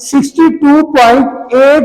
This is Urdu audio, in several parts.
62.8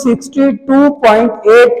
62.8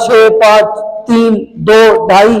6, 5, 3, 2, 2.5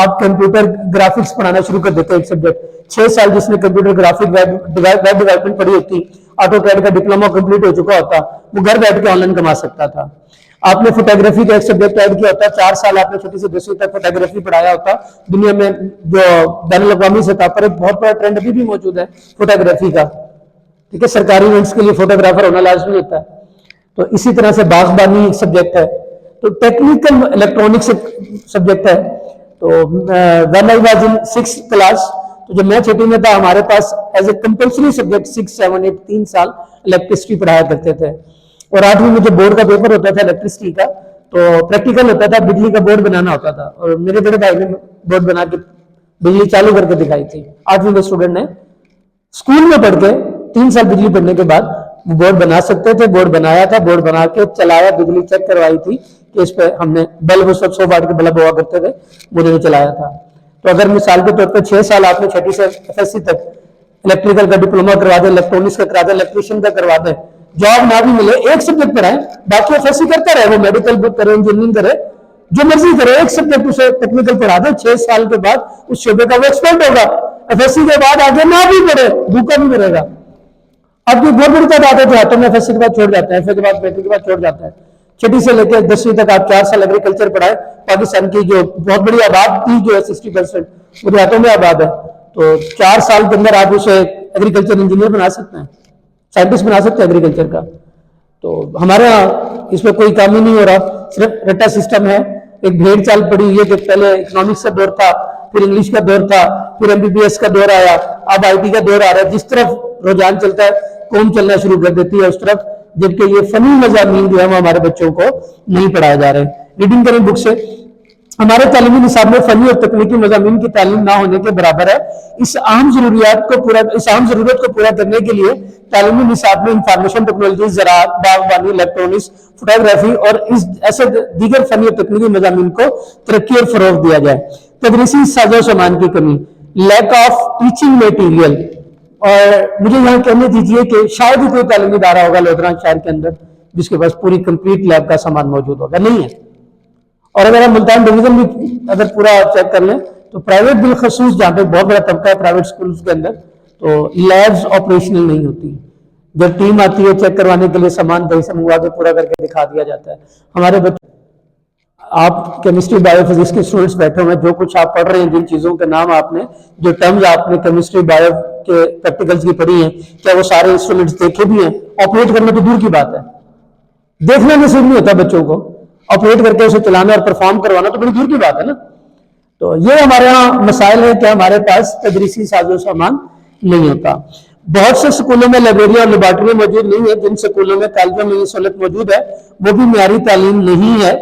آپ کمپیوٹر گرافکس پڑھانا شروع کر دیتے ہیں ایک سبجیکٹ. 6 سال جس نے کمپیوٹر گرافک ویب ڈیولپمنٹ پڑھی ہوتی, آٹو کیڈ کا ڈپلوما کمپلیٹ ہو چکا ہوتا, وہ گھر بیٹھ کے آن لائن کما سکتا تھا. آپ نے فوٹوگرافی کا ایک سبجیکٹ ایڈ کیا ہوتا, 4 سال آپ نے چھوٹی سے 10ویں تک فوٹوگرافی پڑھایا ہوتا. دنیا میں جو بین الاقوامی سطح پر ایک بہت بڑا ٹرینڈ ابھی بھی موجود ہے فوٹوگرافی کا, ٹھیک ہے, سرکاری ایونٹس کے لیے فوٹوگرافر ہونا لازمی ہوتا ہے. تو اسی طرح سے باغبانی ایک سبجیکٹ ہے. تو ٹیکنیکل الیکٹرانکس سبجیکٹ ہے. تو when I was in 6th class, تو جب میں چھٹی میں تھا, ہمارے پاس ایز اے کمپلسری سبجیکٹ 6, 7, 8 3 سال الیکٹریسٹی پڑھایا کرتے تھے. اور 8ویں میں جب بورڈ کا پیپر ہوتا تھا الیکٹریسٹی کا, تو پریکٹیکل ہوتا تھا, بجلی کا بورڈ بنانا ہوتا تھا. اور میرے بڑے بھائی نے بورڈ بنا کے بجلی چالو کر کے دکھائی تھی. 8ویں کے اسٹوڈنٹ نے اسکول میں پڑھ کے 3 سال بجلی پڑھنے کے بعد بورڈ بنا سکتے تھے. بورڈ بنایا تھا, بورڈ بنا کے چلایا, بجلی چیک کروائی تھی کہ اس پہ ہم نے بلب, اس وقت 100 واٹ کے بلب ہوا کرتے تھے, مجھے چلایا تھا. تو اگر مثال کے طور پہ 6 سال آپ نے چھٹی سے FSC تک الیکٹریکل کا ڈپلوما کروا دیں, الیکٹرانکس کا کروا دیں, الیکٹریشین کا کروا دیں, جاب نہ بھی ملے, ایک سبجیکٹ پڑھائیں, باقی FSC کرتا رہے, وہ میڈیکل کرے, انجینئرنگ کرے, جو مرضی کرے, ایک سبجیکٹ اسے ٹیکنیکل پڑھا دیں, 6 سال کے بعد اس شعبے کا وہ ایکسپرٹ ہوگا. FSC کے بعد آگے نہ بھی پڑھے, بھوکا بھی مرے گا. اب یہ بہت بڑی تعداد ہے جو ہاتھوں میں FSC کے بعد چھوڑ جاتا ہے, FA کے بعد میٹرک کے بعد چھوڑ جاتا ہے. چھٹی سے لے کے 10ویں تک آپ 4 سال ایگریکلچر پڑھائے. پاکستان کی جو بہت بڑی آبادی جو ہے 60% وہ دیہاتوں میں آباد ہے. تو 4 سال کے اندر آپ اسے ایگریکلچر انجینئر بنا سکتے ہیں, سائنٹسٹ بنا سکتے ہیں ایگریکلچر کا. تو ہمارے ہاں اس میں کوئی کام ہی نہیں ہو رہا, صرف رٹا سسٹم ہے. ایک بھیڑ چال پڑی ہوئی ہے کہ پہلے اکنامکس کا دور تھا, پھر انگلش کا دور تھا, پھر MBBS کا دور آیا, اب IT کا دور آ رہا ہے. جس طرف رجحان چلتا ہے قوم چلنا شروع کر دیتی ہے اس طرف, جبکہ یہ فنی مضامین جو ہے وہ ہمارے بچوں کو نہیں پڑھائے جا رہے. ریڈنگ کریں بک سے. ہمارے تعلیمی نصاب میں فنی اور تکنیکی مضامین کی تعلیم نہ ہونے کے برابر ہے. اس اہم ضرورت کو پورا کرنے کے لیے تعلیمی نصاب میں انفارمیشن ٹیکنالوجی, زراعت, باغبانی, الیکٹرانکس, فوٹوگرافی اور اس ایسے دیگر فنی اور تکنیکی مضامین کو ترقی اور فروغ دیا جائے. تدریسی ساز و سامان کی کمی, لیک آف ٹیچنگ میٹیریل. اور مجھے یہاں کہنے دیجئے کہ شاید ہی کوئی تعلیمی ادارہ ہوگا لودھران شہر کے اندر جس کے پاس پوری کمپلیٹ لیب کا سامان موجود ہوگا, نہیں ہے. اور اگر ہم ملتان ڈویژن بھی اگر پورا چیک کر لیں تو پرائیویٹ بالخصوص جہاں پہ بہت بڑا طبقہ ہے پرائیویٹ سکولز کے اندر, تو لیبز آپریشنل نہیں ہوتی. جب ٹیم آتی ہے چیک کروانے کے لیے سامان کہیں سے منگوا کے پورا کر کے دکھا دیا جاتا ہے. ہمارے بچے, آپ کیمسٹری بایو فزکس کے اسٹوڈنٹس بیٹھے ہوئے ہیں, جو کچھ آپ پڑھ رہے ہیں, جن چیزوں کے نام آپ نے, جو ٹرمز آپ نے کیمسٹری بایو کے پریکٹیکلز کی پڑھی ہیں, کیا وہ سارے انسٹرومنٹس دیکھے بھی ہیں؟ آپریٹ کرنا تو دور کی بات ہے, دیکھنا نصیب نہیں ہوتا بچوں کو, آپریٹ کر کے اسے چلانا اور پرفارم کروانا تو بڑی دور کی بات ہے نا. تو یہ ہمارے ہاں مسائل ہیں کہ ہمارے پاس تدریسی ساز و سامان نہیں ہوتا. بہت سے سکولوں میں لائبریریاں اور لیبارٹریاں موجود نہیں ہیں. جن سکولوں میں کالجوں میں یہ سہولت موجود ہے وہ بھی معیاری تعلیم نہیں ہے.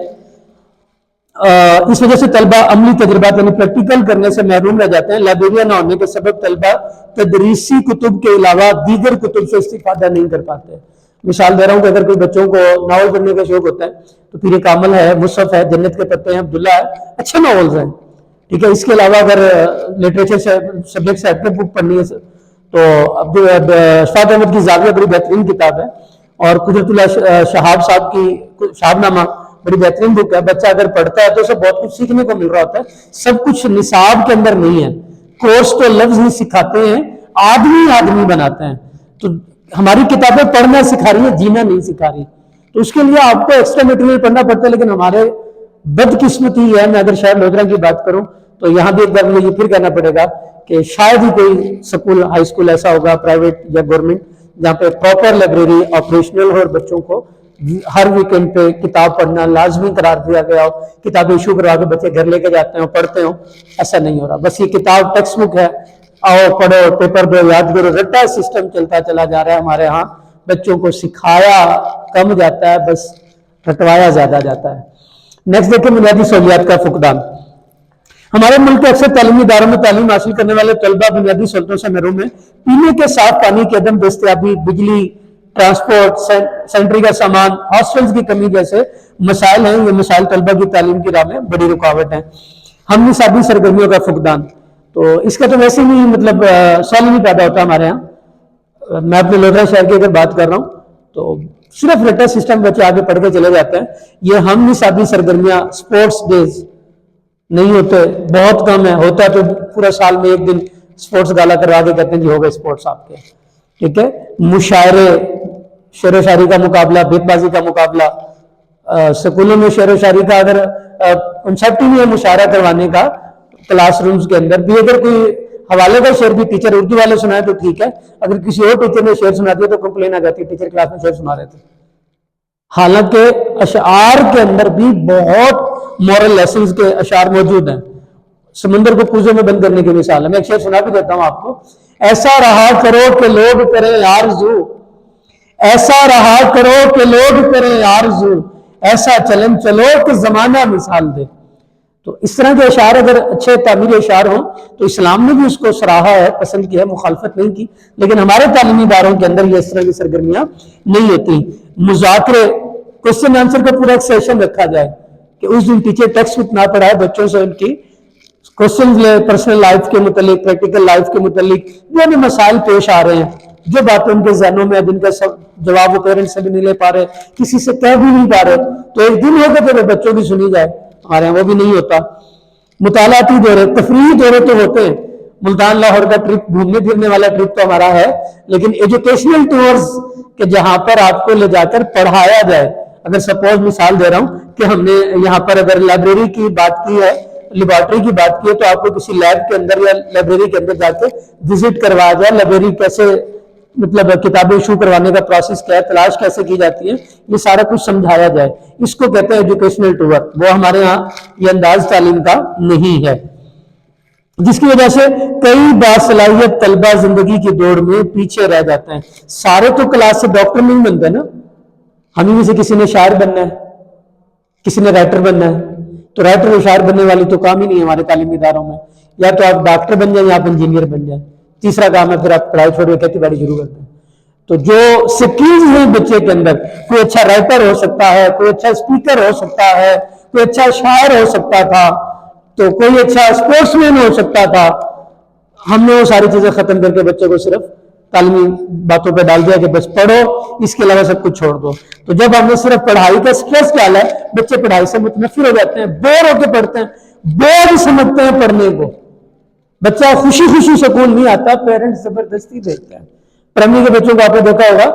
اس وجہ سے طلبہ عملی تجربات یعنی پریکٹیکل کرنے سے محروم رہ جاتے ہیں. لائبریریاں نہ ہونے کے سبب طلبہ تدریسی کتب کے علاوہ دیگر کتب سے استفادہ نہیں کر پاتے. مثال دے رہا ہوں کہ اگر کوئی بچوں کو ناول پڑھنے کا شوق ہوتا ہے تو پھر ایک کامل ہے, مصحف ہے, جنت کے پتے ہیں, عبداللہ ہے, اچھے ناولز ہیں, ٹھیک ہے. اس کے علاوہ اگر لٹریچر سبجیکٹ سے بک پڑھنی ہے تو اشفاق احمد کی زاویہ بڑی بہترین کتاب ہے, اور قدرت اللہ شہاب صاحب کی شہاب نامہ بڑی بہترین بک ہے. بچہ اگر پڑھتا ہے تو اسے بہت کچھ سیکھنے کو مل رہا ہوتا ہے. سب کچھ نصاب کے اندر نہیں ہے. کورس تو لفظ ہی سکھاتے ہیں, آدمی بناتے ہیں. تو ہماری کتابیں پڑھنا سکھا رہی ہیں, جینا نہیں سکھا رہی. تو اس کے لیے آپ کو ایکسٹرا میٹیریل پڑھنا پڑتا ہے. لیکن ہمارے بدقسمتی ہے, میں اگر شہر لودھرا کی بات کروں تو یہاں بھی ایک بار مجھے یہ پھر کہنا پڑے گا کہ شاید ہی کوئی سکول, ہائی اسکول ایسا ہوگا پرائیویٹ یا گورنمنٹ جہاں پہ پراپر لائبریری آپریشنل ہو اور بچوں کو ہر ویکینڈ پہ کتاب پڑھنا لازمی قرار دیا گیا ہو, کتابیں ایشو کروا کے بچے گھر لے کے جاتے ہیں پڑھتے ہوں. ایسا نہیں ہو رہا. بس یہ کتاب ٹیکسٹ بک ہے, آؤ پڑھو, پیپر دو, یاد کرو, رٹا سسٹم چلتا چلا جا رہا ہے. ہمارے ہاں بچوں کو سکھایا کم جاتا ہے, بس رٹوایا زیادہ جاتا ہے. نیکسٹ دیکھیں بنیادی سہولیات کا فقدان. ہمارے ملک کے اکثر تعلیمی اداروں میں تعلیم حاصل کرنے والے طلبہ بنیادی سہولتوں سے محروم ہیں. پینے کے صاف پانی کی عدم دستیابی, بجلی, ٹرانسپورٹ, سینٹری کا سامان, ہاسٹلز کی کمی جیسے مسائل ہیں. یہ مسائل طلبہ کی تعلیم کی راہ میں بڑی رکاوٹ ہیں. ہم نصابی سرگرمیوں کا فقدان, تو اس کا تو ویسے ہی مطلب سوال نہیں پیدا ہوتا ہمارے ہاں. میں اپنے لودھرا شہر کی اگر بات کر رہا ہوں تو صرف رٹا سسٹم بچے آگے پڑھ کے چلے جاتے ہیں. یہ ہم نصابی سرگرمیاں, اسپورٹس ڈیز, نہیں ہوتے، بہت کم ہے، ہوتا ہے تو پورا سال میں ایک دن اسپورٹس گالا کروا کے کہتے ہیں جی ہو گئے اسپورٹس آپ کے. ٹھیک ہے. مشاعرے، شعر و شاعری کا مقابلہ، بیت بازی کا مقابلہ. سکولوں میں شعر و شاعری کا اگر کنسیپٹ ہی نہیں ہے مشاعرہ کروانے کا کلاس رومز کے اندر بھی، اگر کوئی حوالے کا شعر بھی ٹیچر اردو والے سنائے تو ٹھیک ہے، اگر کسی اور ٹیچر نے شعر سنا دیا تو کمپلین آ جاتی ہے ٹیچر کلاس میں شعر سنا رہے تھے. حالانکہ اشعار کے اندر بھی بہت مورل لیسنز کے اشعار موجود ہیں. سمندر کو کوزے میں بند کرنے کی مثال ہے. میں ایک شعر سنا بھی دیتا ہوں آپ کو. ایسا رہا کرو کہ لوگ کریں آرزو، ایسا رہا کرو کہ لوگ کریں آرزو، ایسا چلن چلو کہ زمانہ مثال دے. تو اس طرح کے اشعار اگر اچھے تعمیری اشعار ہوں تو اسلام نے بھی اس کو سراہا ہے، پسند کیا ہے، مخالفت نہیں کی. لیکن ہمارے تعلیمی اداروں کے اندر یہ اس طرح کی سرگرمیاں نہیں ہوتی. مذاکرے، کوشچن آنسر کا پورا ایک سیشن رکھا جائے کہ اس دن ٹیچر ٹیکسٹ بک نہ پڑھائے، بچوں سے ان کی کوشچن لے، پرسنل لائف کے متعلق، پریکٹیکل لائف کے متعلق جو بھی مسائل پیش آ رہے ہیں، جو باتیں ان کے ذہنوں میں جن کا جواب وہ پیرنٹس سے بھی نہیں لے پا رہے، کسی سے کہہ بھی نہیں پا رہے، تو ایک دن ہو کے بچوں کی سنی جائے. ہمارے یہاں وہ بھی نہیں ہوتا. مطالعاتی دورے، تفریحی دورے تو ہوتے ہیں. ملتان لاہور کا ٹرپ، گھومنے پھرنے والا ٹرپ تو ہمارا ہے، لیکن ایجوکیشنل ٹورز کہ جہاں پر آپ کو لے جا کر پڑھایا جائے. اگر سپوز مثال دے رہا ہوں کہ ہم نے یہاں پر اگر لائبریری کی بات کی ہے، لیبارٹری کی بات کی ہے، تو آپ کو کسی لیب کے اندر یا لائبریری کے اندر جا کے وزٹ کروایا جائے. لائبریری کیسے، مطلب کتابیں ایشو کروانے کا پروسیس کیا ہے، تلاش کیسے کی جاتی ہے، یہ سارا کچھ سمجھایا جائے. اس کو کہتے ہیں ایجوکیشنل ٹور. وہ ہمارے ہاں یہ انداز تعلیم کا نہیں ہے، جس کی وجہ سے کئی باصلاحیت طلبہ زندگی کی دوڑ میں پیچھے رہ جاتے ہیں. سارے تو کلاس سے ڈاکٹر نہیں بنتے نا. ہمیں میں سے کسی نے شاعر بننا ہے، کسی نے رائٹر بننا ہے، تو رائٹر اور شاعر بننے والی تو کام ہی نہیں ہے ہمارے تعلیمی اداروں میں. یا تو آپ ڈاکٹر بن جائیں یا آپ انجینئر بن جائیں. تیسرا کام ہے پھر آپ پڑھائی چھوڑ کے کھیتی باڑی شروع کرتے ہیں. تو جو سکلز ہیں بچے کے اندر، کوئی اچھا رائٹر ہو سکتا ہے، کوئی اچھا اسپیکر ہو سکتا ہے، کوئی اچھا شاعر ہو سکتا تھا، تو کوئی اچھا اسپورٹس مین ہو سکتا تھا. ہم نے وہ ساری چیزیں ختم کر کے بچے کو صرف تعلیمی باتوں پہ ڈال دیا کہ بس پڑھو، اس کے علاوہ سب کچھ چھوڑ دو. تو جب ہم نے صرف پڑھائی کا اسٹریس ڈالا ہے، بچے پڑھائی سے متنفر ہو جاتے ہیں، بور ہو کے پڑھتے ہیں، بور سمجھتے ہیں پڑھنے کو. بچہ خوشی خوشی سکول نہیں آتا، پیرنٹس زبردستی دیتے ہیں. پرائمری کے بچوں کو آپ نے دیکھا ہوگا،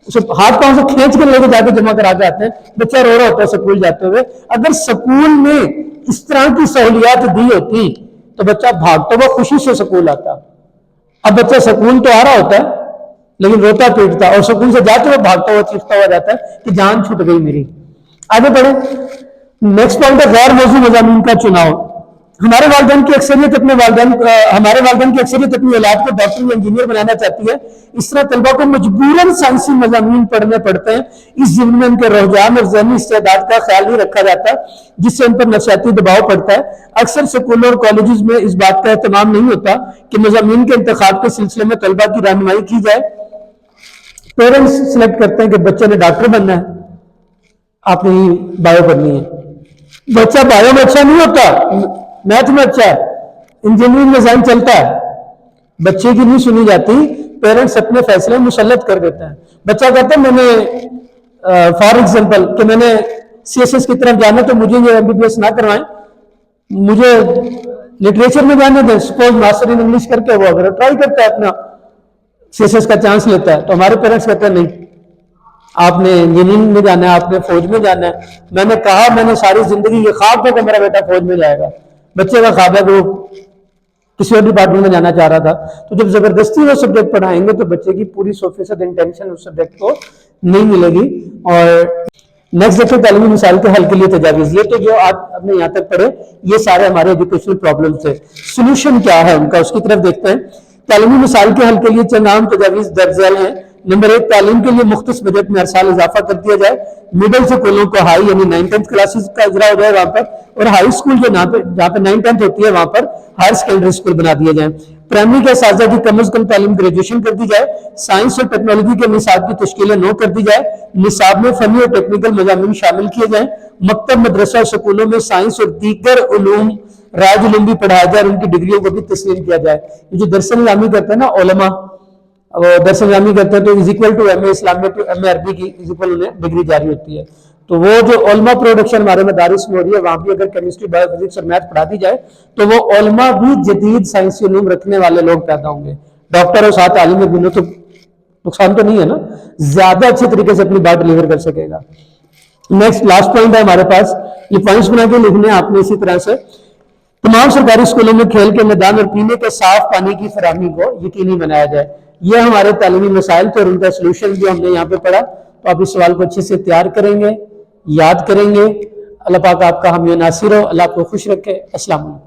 اسے ہاتھ پاؤں سے کھینچ کے لے کے جا کے جمع کرا کے آتے ہیں، بچہ رو رہا ہوتا ہے سکول جاتے ہوئے. اگر سکول میں اس طرح کی سہولیات دی ہوتی تو بچہ بھاگتا ہوا خوشی سے سکول آتا. اب بچہ سکول تو آ رہا ہوتا ہے لیکن روتا پیٹتا، اور سکول سے جاتے ہوئے بھاگتا ہوا چیختا ہوا جاتا ہے کہ جان چھوٹ گئی میری. آگے بڑھیں. نیکسٹ پوائنٹ ہے غیر موضوع مضامین کا چناؤ. ہمارے والدین کی اکثریت اپنے اولاد کو ڈاکٹر یا انجینئر بنانا چاہتی ہے. اس طرح طلبہ کو مجبوراً سائنسی مضامین پڑھنے پڑتے ہیں. اس ضمن میں ان کے رجحان اور ذہنی استعداد کا خیال نہیں رکھا جاتا، جس سے ان پر نفسیاتی دباؤ پڑتا ہے. اکثر سکولوں اور کالجز میں اس بات کا اہتمام نہیں ہوتا کہ مضامین کے انتخاب کے سلسلے میں طلبہ کی رہنمائی کی جائے. پیرنٹس سلیکٹ کرتے ہیں کہ بچے نے ڈاکٹر بننا ہے، آپ نے بایو پڑھنی ہے. بچہ بایو میں اچھا نہیں ہوتا، میتھ میں اچھا ہے، انجینئرنگ میں ذہن چلتا ہے. بچے کی نہیں سنی جاتی، پیرنٹس اپنے فیصلے مسلط کر دیتے ہیں. بچہ کہتا ہے میں نے فار ایگزامپل کہ میں نے سی ایس ایس کی طرف جانا تو مجھے یہ ایم بی بی ایس نہ کروائیں، مجھے لٹریچر میں جانے دیں. سپوز ماسٹر ان انگلش کر کے وہ اگر ٹرائی کرتا ہے اپنا سی ایس ایس کا چانس لیتا ہے، تو ہمارے پیرنٹس کہتے ہیں نہیں، آپ نے انجینئرنگ میں جانا ہے، آپ نے فوج میں جانا ہے. میں نے کہا میں نے ساری زندگی یہ خواب تھا کہ میرا بیٹا فوج میں جائے گا. بچے کا خواب ہے کہ وہ کسی اور ڈپارٹمنٹ میں جانا چاہ رہا تھا. تو جب زبردستی وہ سبجیکٹ پڑھائیں گے تو بچے کی پوری 100% انٹینشن اس سبجیکٹ کو نہیں ملے گی. اور نیکسٹ دیکھیں تعلیمی مسائل کے حل کے لیے تجاویز. یہ تو جو آپ نے یہاں تک پڑھے یہ سارے ہمارے ایجوکیشنل پرابلمس تھے. سولوشن کیا ہے ان کا، اس کی طرف دیکھتے ہیں. تعلیمی مسائل کے حل کے لیے چند عام تجاویز درج ذیل ہیں. نمبر 1، تعلیم کے لیے مختص بجٹ میں ہر سال اضافہ کر دیا جائے. مڈل سکولوں کو ہائی یعنی 9-10 کلاسز کا اجرا ہو جائے وہاں پر، اور ہائی اسکول جو جہاں پہ 9-10 ہوتی ہے وہاں پر ہائر سیکنڈری اسکول بنا دیے جائیں. پرائمری کے اساتذہ کی کم از کم تعلیم گریجویشن کر دی جائے. سائنس اور ٹیکنالوجی کے نصاب کی تشکیل 9 کر دی جائے. نصاب میں فنی اور ٹیکنیکل مضامین شامل کیے جائیں. مکتب مدرسہ سکولوں میں سائنس اور دیگر علوم رائج علوم بھی پڑھایا جائے اور ان کی ڈگریوں کو بھی تسلیم کیا جائے. یہ جو درس نظامی کرتے ہیں نا علماء، وہ درس نظامی کرتے ہیں تو is equal to M A اسلامیہ ٹو ایم اے عربی کی از اکول انہیں ڈگری جاری ہوتی ہے. تو وہ جو علما پروڈکشن ہمارے مدارس میں ہو رہی ہے وہاں بھی اگر کیمسٹری بایو فزکس اور میتھ پڑھا دی جائے تو وہ علما بھی جدید سائنسی علوم رکھنے والے لوگ پیدا ہوں گے. ڈاکٹر اور ساتھ عالم دین تو نقصان تو نہیں ہے نا, زیادہ اچھے طریقے سے اپنی بات ڈلیور کر سکے گا. نیکسٹ لاسٹ پوائنٹ ہے ہمارے پاس, یہ پوائنٹس بنا کے لکھنے آپ نے اسی طرح سے. تمام سرکاری اسکولوں میں کھیل کے میدان اور پینے کے صاف پانی کی فراہمی کو یقینی بنایا جائے. یہ ہمارے تعلیمی مسائل تھے اور ان کا سلوشن جو ہم نے یہاں پہ پڑھا, تو آپ اس سوال کو اچھے سے تیار کریں گے, یاد کریں گے. اللہ پاک آپ کا حامی و ناصر ہو, اللہ آپ کو خوش رکھے. السلام علیکم.